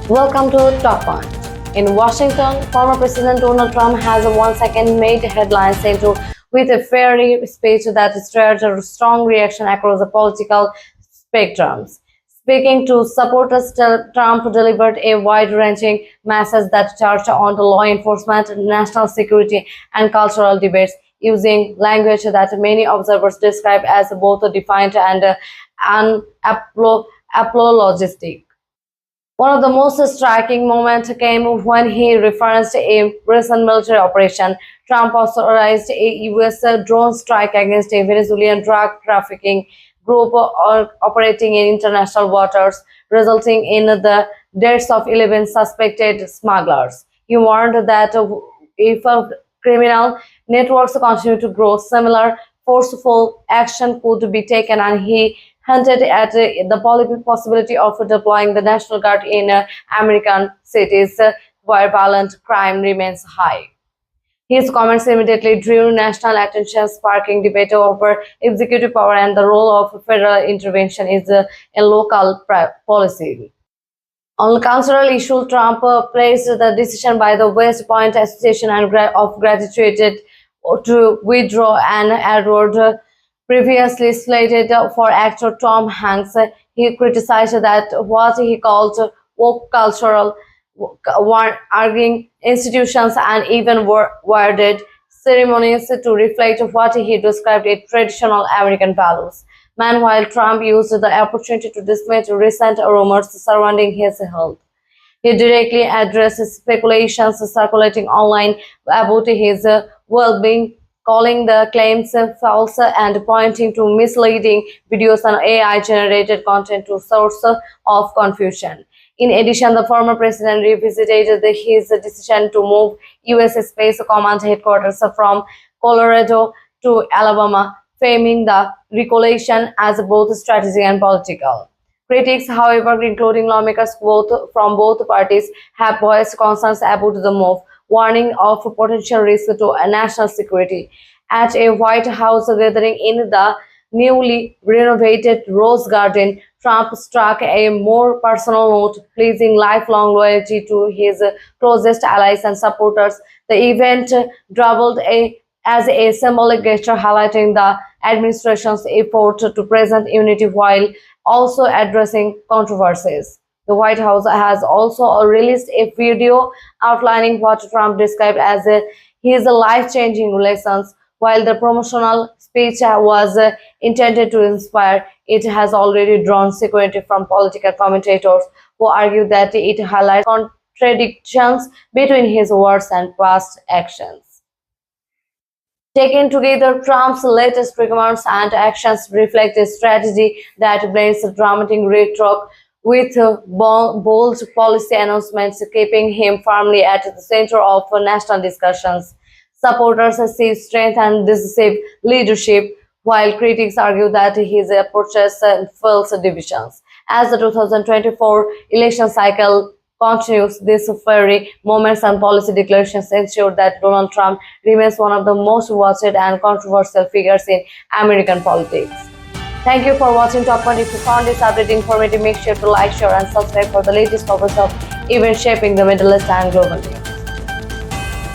Welcome to Talkpoint. In Washington, former President Donald Trump has once again made headlines with a fiery speech that stirred a strong reaction across the political spectrums. Speaking to supporters, Trump delivered a wide-ranging message that touched on the law enforcement, national security, and cultural debates, using language that many observers describe as both defiant and unapologetic. One of the most striking moments came when he referenced a recent military operation. Trump authorized a U.S. drone strike against a Venezuelan drug trafficking group operating in international waters, resulting in the deaths of 11 suspected smugglers. He warned that if criminal networks continue to grow, similar forceful action could be taken, and he hinted at the possibility of deploying the National Guard in American cities where violent crime remains high. His comments immediately drew national attention, sparking debate over executive power and the role of federal intervention in local policy. On cultural issues, Trump praised the decision by the West Point Association of Gratitude to withdraw an award previously slated for actor Tom Hanks. He criticized that what he called woke cultural, arguing institutions and even worded ceremonies to reflect what he described as traditional American values. Meanwhile, Trump used the opportunity to dismiss recent rumors surrounding his health. He directly addressed speculations circulating online about his well-being, calling the claims false and pointing to misleading videos and AI-generated content to source of confusion. In addition, the former president revisited his decision to move U.S. Space Command headquarters from Colorado to Alabama, framing the relocation as both strategic and political. Critics, however, including lawmakers from both parties, have voiced concerns about the move, warning of potential risk to national security. At a White House gathering in the newly renovated Rose Garden, Trump struck a more personal note, pledging lifelong loyalty to his closest allies and supporters. The event doubled as a symbolic gesture, highlighting the administration's effort to present unity while also addressing controversies. The White House has also released a video outlining what Trump described as his life-changing relations. While the promotional speech was intended to inspire, it has already drawn security from political commentators who argue that it highlights contradictions between his words and past actions. Taken together, Trump's latest remarks and actions reflect a strategy that blends dramatic rhetoric with bold policy announcements, keeping him firmly at the center of national discussions. Supporters see strength and decisive leadership, while critics argue that his approaches fuels divisions. As the 2024 election cycle continues, these fiery moments and policy declarations ensure that Donald Trump remains one of the most watched and controversial figures in American politics. Thank you for watching Talkpoint. If you found this update informative, make sure to like, share, and subscribe for the latest coverage of events shaping the Middle East and globally.